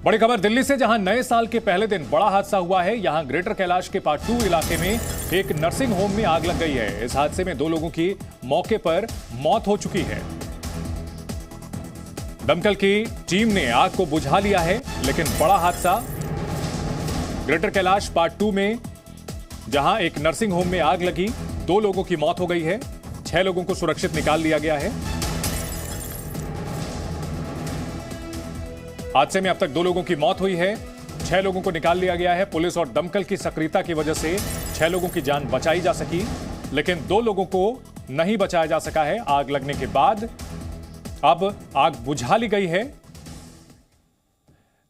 बड़ी खबर दिल्ली से, जहां नए साल के पहले दिन बड़ा हादसा हुआ है। यहां ग्रेटर कैलाश के पार्ट 2 इलाके में एक नर्सिंग होम में आग लग गई है। इस हादसे में 2 लोगों की मौके पर मौत हो चुकी है। दमकल की टीम ने आग को बुझा लिया है, लेकिन बड़ा हादसा ग्रेटर कैलाश पार्ट 2 में, जहां एक नर्सिंग होम में आग लगी, 2 लोगों की मौत हो गई है। 6 लोगों को सुरक्षित निकाल लिया गया है। हादसे में अब तक 2 लोगों की मौत हुई है, 6 लोगों को निकाल लिया गया है। पुलिस और दमकल की सक्रियता की वजह से 6 लोगों की जान बचाई जा सकी, लेकिन 2 लोगों को नहीं बचाया जा सका है। आग लगने के बाद अब आग बुझा ली गई है।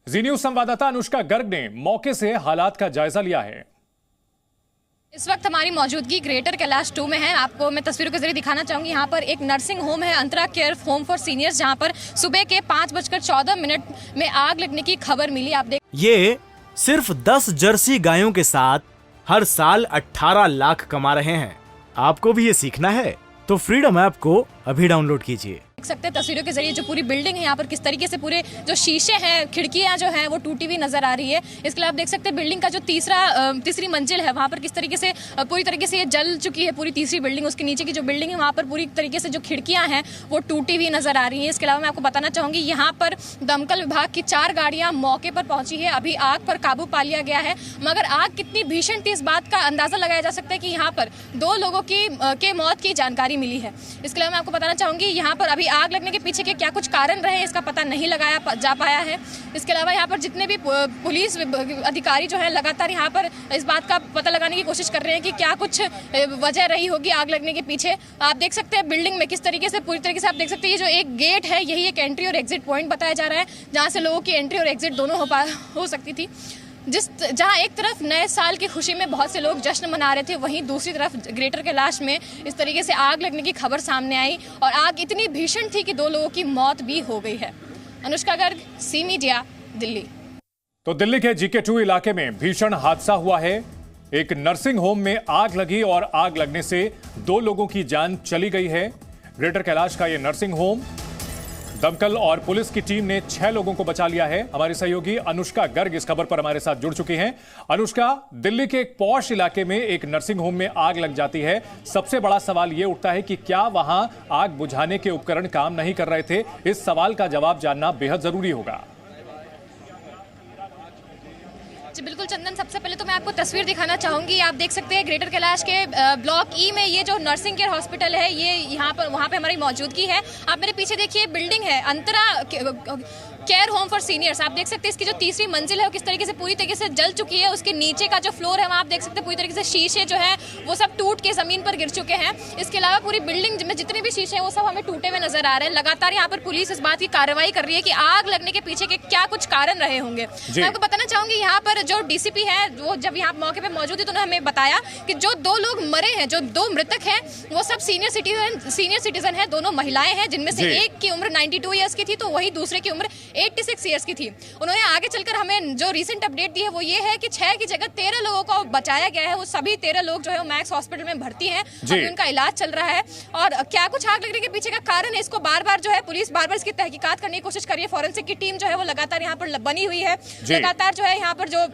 जी न्यूज संवाददाता अनुष्का गर्ग ने मौके से हालात का जायजा लिया है। इस वक्त हमारी मौजूदगी ग्रेटर कैलाश 2 में है। आपको मैं तस्वीरों के जरिए दिखाना चाहूंगी। यहाँ पर एक नर्सिंग होम है, अंतरा केयर होम फॉर सीनियर्स, जहाँ पर सुबह के 5:14 में आग लगने की खबर मिली। आप देख, ये सिर्फ 10 जर्सी गायों के साथ हर साल 18 लाख कमा रहे हैं। आपको भी ये सीखना है तो फ्रीडम ऐप को अभी डाउनलोड कीजिए। देख सकते हैं तस्वीरों के जरिए जो पूरी बिल्डिंग है, यहाँ पर किस तरीके से पूरे जो शीशे हैं, खिड़कियां जो हैं वो टूटी हुई नजर आ रही है। इसके अलावा आप देख सकते हैं बिल्डिंग का जो तीसरी मंजिल है, वहाँ पर किस तरीके से पूरी तरीके से ये जल चुकी है पूरी तीसरी बिल्डिंग। उसके नीचे की जो बिल्डिंग है, वहाँ पर पूरी तरीके से जो खिड़कियां हैं वो टूटी हुई नजर आ रही है। इसके अलावा मैं आपको बताना चाहूंगी, यहाँ पर दमकल विभाग की 4 गाड़ियां मौके पर पहुंची है। अभी आग पर काबू पा लिया गया है, मगर आग कितनी भीषण थी इस बात का अंदाजा लगाया जा सकता है कि यहाँ पर 2 लोगों की मौत की जानकारी मिली है। इसके अलावा मैं आपको बताना चाहूंगी, यहाँ पर अभी आग लगने के पीछे के क्या कुछ कारण रहे इसका पता नहीं लगाया जा पाया है। इसके अलावा यहाँ पर जितने भी पुलिस अधिकारी जो है लगातार यहाँ पर इस बात का पता लगाने की कोशिश कर रहे हैं कि क्या कुछ वजह रही होगी आग लगने के पीछे। आप देख सकते हैं बिल्डिंग में किस तरीके से पूरी तरीके से आप देख सकते हैं ये जो एक गेट है, यही एक एंट्री और एग्जिट पॉइंट बताया जा रहा है, जहाँ से लोगों की एंट्री और एग्जिट दोनों हो सकती थी। जहां एक तरफ नए साल की खुशी में बहुत से लोग जश्न मना रहे थे, वहीं दूसरी तरफ ग्रेटर कैलाश में इस तरीके से आग लगने की खबर सामने आई और आग इतनी भीषण थी कि 2 लोगों की मौत भी हो गई है। Anushka Garg, C media, Delhi. तो दिल्ली के GK2 इलाके में भीषण हादसा हुआ है। एक नर्सिंग होम में आग लगी और आग लगने से 2 लोगों की जान चली गई है। ग्रेटर कैलाश का यह नर्सिंग होम, दमकल और पुलिस की टीम ने 6 लोगों को बचा लिया है। हमारी सहयोगी अनुष्का गर्ग इस खबर पर हमारे साथ जुड़ चुकी हैं। अनुष्का, दिल्ली के एक पॉश इलाके में एक नर्सिंग होम में आग लग जाती है। सबसे बड़ा सवाल यह उठता है कि क्या वहां आग बुझाने के उपकरण काम नहीं कर रहे थे? इस सवाल का जवाब जानना बेहद जरूरी होगा। जी बिल्कुल चंदन, सबसे पहले तो मैं आपको तस्वीर दिखाना चाहूंगी। आप देख सकते हैं ग्रेटर कैलाश के ब्लॉक ई में ये जो नर्सिंग केयर हॉस्पिटल है, ये वहाँ पे हमारी मौजूदगी है। आप मेरे पीछे देखिए बिल्डिंग है, अंतरा केयर होम फॉर सीनियर्स। आप देख सकते हैं इसकी जो तीसरी मंजिल है वो किस तरीके से पूरी तरीके से जल चुकी है। उसके नीचे का जो फ्लोर है वहाँ आप देख सकते हैं पूरी तरीके से शीशे जो है वो सब टूट के जमीन पर गिर चुके हैं। इसके अलावा पूरी बिल्डिंग में जितने भी शीशे हैं वो सब हमें टूटे हुए नजर आ रहे हैं। लगातार यहाँ पर पुलिस इस बात की कार्रवाई कर रही है कि आग लगने के पीछे के क्या कुछ कारण रहे होंगे। मैं आपको बताना चाहूंगी, यहाँ पर जो DCP है वो जब यहाँ मौके पर मौजूद है तो उन्होंने हमें बताया कि जो 2 लोग मरे हैं, जो 2 मृतक हैं, वो सब सीनियर सिटीजन है। दोनों महिलाएं हैं, जिनमें से एक की उम्र 92 ईयर्स की थी तो वही दूसरे की उम्र 86 ईयर्स की थी। उन्होंने आगे चलकर हमें जो रीसेंट अपडेट दी है वो ये है कि 6 की जगह 13 लोगों को बचाया गया है। वो सभी 13 लोग जो है वो मैक्स हॉस्पिटल में भर्ती हैं, अभी उनका इलाज चल रहा है। और क्या कुछ आग लगने के पीछे का कारण है, इसको बार-बार जो है पुलिस बार-बार इसकी तहकीकात करने की कोशिश कर रही है। फॉरेंसिक की टीम जो है वो लगातार यहाँ पर बनी हुई है, लगातार जो है यहाँ पर जो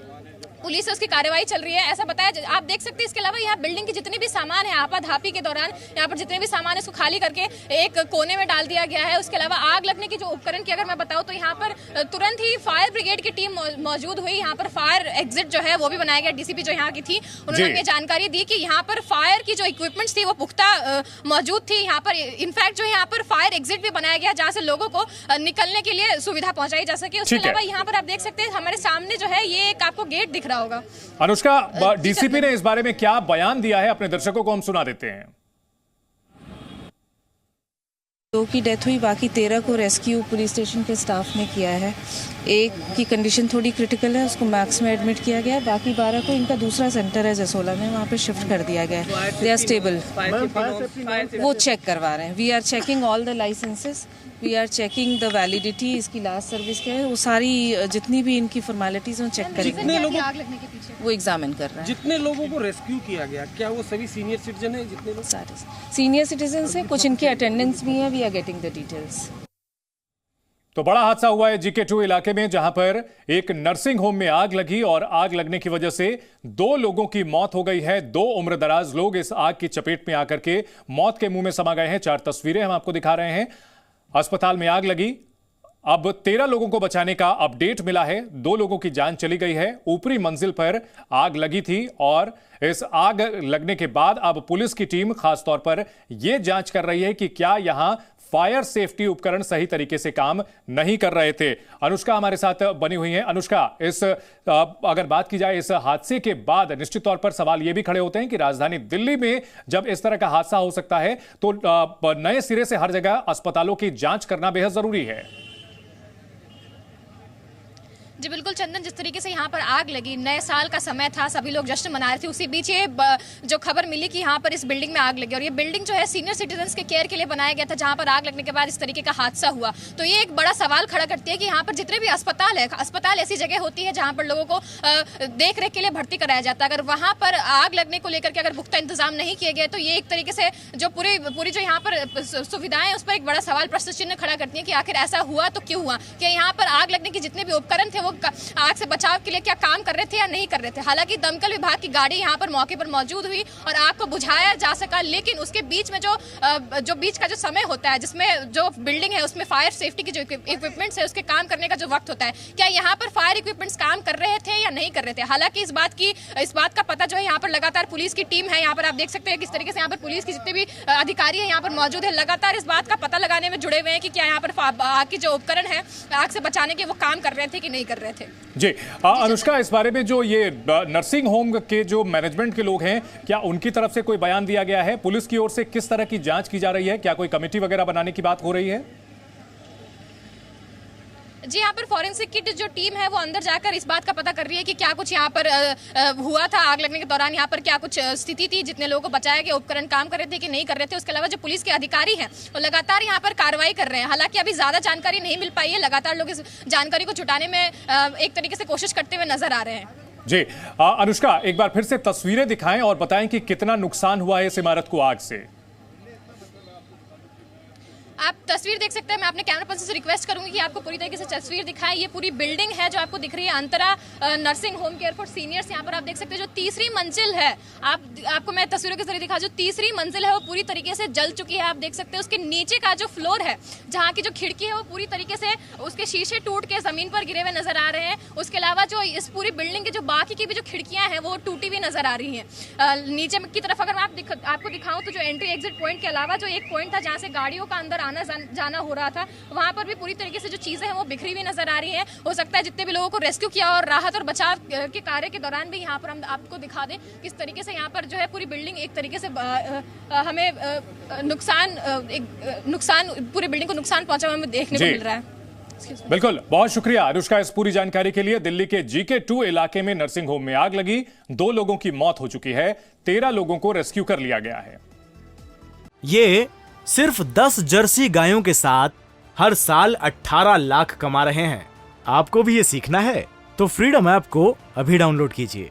पुलिस है उसकी कार्रवाई चल रही है, ऐसा बताया। आप देख सकते हैं इसके अलावा यहाँ बिल्डिंग के जितने भी सामान है, आपाधापी के दौरान यहाँ पर जितने भी सामान है उसको खाली करके एक कोने में डाल दिया गया है। उसके अलावा आग लगने की जो उपकरण की अगर मैं बताऊँ तो यहाँ पर तुरंत ही फायर ब्रिगेड की टीम मौजूद हुई। यहाँ पर फायर एग्जिट जो है वो भी बनाया गया। DCP जो यहाँ की थी उन्होंने हमें जानकारी दी कि यहाँ पर फायर की जो इक्विपमेंट्स थी वो पुख्ता मौजूद थी। यहाँ पर इनफैक्ट जो है यहाँ पर फायर एग्जिट भी बनाया गया जहाँ से लोगों को निकलने के लिए सुविधा पहुंचाई जा सके। उसके अलावा यहाँ पर आप देख सकते हैं हमारे सामने जो है ये एक आपको गेट दिख रहा होगा। अनुष्का, DCP ने इस बारे में क्या बयान दिया है अपने दर्शकों को हम सुना देते हैं। 2 की डेथ हुई, बाकी 13 को रेस्क्यू पुलिस स्टेशन के स्टाफ ने किया है। एक की कंडीशन थोड़ी क्रिटिकल है, उसको मैक्स में एडमिट किया गया है। बाकी 12 को इनका दूसरा सेंटर है जसोला में, वहाँ पे शिफ्ट कर दिया गया है। दे आर स्टेबल, वो चेक करवा रहे हैं। We are checking all the licences, we are checking the validity, इसकी लास्ट सर्विस क्या है, वो सारी जितनी भी इनकी फॉर्मेलिटीज हैं चेक करेंगे। आग लगने के पीछे वो एग्जामिन कर रहे हैं। जितने लोगों को रेस्क्यू किया गया, क्या वो सभी सीनियर सिटीजन है? जितने लोग सारे सीनियर सिटीजन हैं, कुछ इनके अटेंडेंट्स भी हैं। We are getting the details. तो बड़ा हादसा हुआ है जीके2 इलाके में, जहां पर एक नर्सिंग होम में आग लगी और आग लगने की वजह से 2 लोगों की मौत हो गई है। 2 उम्रदराज लोग इस आग की चपेट में आकर के मौत के मुंह में समा गए हैं। 4 तस्वीरें हम आपको दिखा रहे हैं। अस्पताल में आग लगी, अब 13 लोगों को बचाने का अपडेट मिला है। 2 लोगों की जान चली गई है। ऊपरी मंजिल पर आग लगी थी और इस आग लगने के बाद अब पुलिस की टीम खासतौर पर यह जांच कर रही है कि क्या यहां फायर सेफ्टी उपकरण सही तरीके से काम नहीं कर रहे थे। अनुष्का हमारे साथ बनी हुई है। अनुष्का, अगर बात की जाए इस हादसे के बाद निश्चित तौर पर सवाल यह भी खड़े होते हैं कि राजधानी दिल्ली में जब इस तरह का हादसा हो सकता है तो नए सिरे से हर जगह अस्पतालों की जांच करना बेहद जरूरी है। जी बिल्कुल चंदन, जिस तरीके से यहाँ पर आग लगी, नए साल का समय था, सभी लोग जश्न मना रहे थे, उसी बीच ये जो खबर मिली कि यहाँ पर इस बिल्डिंग में आग लगी और ये बिल्डिंग जो है सीनियर सिटीजन्स के केयर के लिए बनाया गया था, जहाँ पर आग लगने के बाद इस तरीके का हादसा हुआ। तो ये एक बड़ा सवाल खड़ा करती है कि यहाँ पर जितने भी अस्पताल है, अस्पताल ऐसी जगह होती है जहाँ पर लोगों को देख रेख के लिए भर्ती कराया जाता है। अगर वहाँ पर आग लगने को लेकर के अगर पुख्ता इंतजाम नहीं किए गए तो ये एक तरीके से जो पूरी जो यहाँ पर सुविधाएं उस पर एक बड़ा सवाल प्रश्न चिन्ह खड़ा करती है कि आखिर ऐसा हुआ तो क्यों हुआ, कि यहाँ पर आग लगने के जितने भी उपकरण थे वो आग से बचाव के लिए क्या काम कर रहे थे या नहीं कर रहे थे। हालांकि दमकल विभाग की गाड़ी यहाँ पर मौके पर मौजूद हुई और आग को बुझाया जा सका, लेकिन उसके बीच में जो बीच का जो समय होता है, जिसमें जो बिल्डिंग है उसमें फायर सेफ्टी की जो इक्विपमेंट्स है उसके काम करने का जो वक्त होता है, क्या यहाँ पर फायर इक्विपमेंट्स काम कर रहे थे या नहीं कर रहे थे। हालांकि इस बात का पता जो है यहाँ पर लगातार पुलिस की टीम है, यहाँ पर आप देख सकते हैं किस तरीके से यहाँ पर पुलिस की जितने भी अधिकारी है यहाँ पर मौजूद है, लगातार इस बात का पता लगाने में जुड़े हुए हैं कि क्या यहाँ पर आग के जो उपकरण है आग से बचाने के वो काम कर रहे थे कि नहीं कर रहे थे। जी अनुष्का, इस बारे में जो ये नर्सिंग होम के जो मैनेजमेंट के लोग हैं, क्या उनकी तरफ से कोई बयान दिया गया है? पुलिस की ओर से किस तरह की जांच की जा रही है? क्या कोई कमेटी वगैरह बनाने की बात हो रही है? जी, यहाँ पर फॉरेंसिक की जो टीम है वो अंदर जाकर इस बात का पता कर रही है कि क्या कुछ यहाँ पर हुआ था आग लगने के दौरान, यहाँ पर क्या कुछ स्थिति थी, जितने लोगों को बचाया गया, उपकरण काम कर रहे थे कि नहीं कर रहे थे। उसके अलावा जो पुलिस के अधिकारी हैं वो लगातार यहाँ पर कार्रवाई कर रहे हैं। हालांकि अभी ज्यादा जानकारी नहीं मिल पाई है, लगातार लोग इस जानकारी को जुटाने में एक तरीके से कोशिश करते हुए नजर आ रहे हैं। जी अनुष्का, एक बार फिर से तस्वीरें दिखाएं और बताएं कि कितना नुकसान हुआ है इस इमारत को आग से। आप तस्वीर देख सकते हैं। मैं अपने कैमरा पर्सन से रिक्वेस्ट करूंगी कि आपको पूरी तरीके से तस्वीर दिखाएं। ये पूरी बिल्डिंग है जो आपको दिख रही है, Antara nursing home care for seniors. यहाँ पर आप देख सकते हैं जो तीसरी मंजिल है, आपको मैं तस्वीरों के जरिए दिखा, जो तीसरी मंजिल है वो पूरी तरीके से जल चुकी है। आप देख सकते हैं उसके नीचे का जो फ्लोर है, जहाँ की जो खिड़की है वो पूरी तरीके से उसके शीशे टूट के जमीन पर गिरे हुए नजर आ रहे हैं। उसके अलावा जो इस पूरी बिल्डिंग की जो बाकी की भी जो खिड़कियां हैं वो टूटी हुई नजर आ रही हैं। नीचे की तरफ अगर मैं आपको दिखाऊं तो जो एंट्री एग्जिट पॉइंट के अलावा जो एक पॉइंट था जहाँ से गाड़ियों का अंदर आना जाना हो रहा था, वहां पर भी पूरी तरीके से जो चीजें हैं वो बिखरी हुई नजर आ रही हैं। हो सकता है जितने भी लोगों को रेस्क्यू किया और राहत और बचाव के कार्य के दौरान भी यहाँ पर हम आपको दिखा दें किस तरीके से यहाँ पर जो है पूरी बिल्डिंग एक तरीके से हमें नुकसान पूरी बिल्डिंग को नुकसान पहुंचा हुआ हमें देखने को मिल रहा है। बिल्कुल, बहुत शुक्रिया अनुष्का इस पूरी जानकारी के लिए। दिल्ली के जीके2 इलाके में नर्सिंग होम में आग लगी, 2 लोगों की मौत हो चुकी है, 13 लोगों को रेस्क्यू कर लिया गया है। ये सिर्फ 10 जर्सी गायों के साथ हर साल 18 लाख कमा रहे हैं। आपको भी ये सीखना है तो फ्रीडम ऐप को अभी डाउनलोड कीजिए।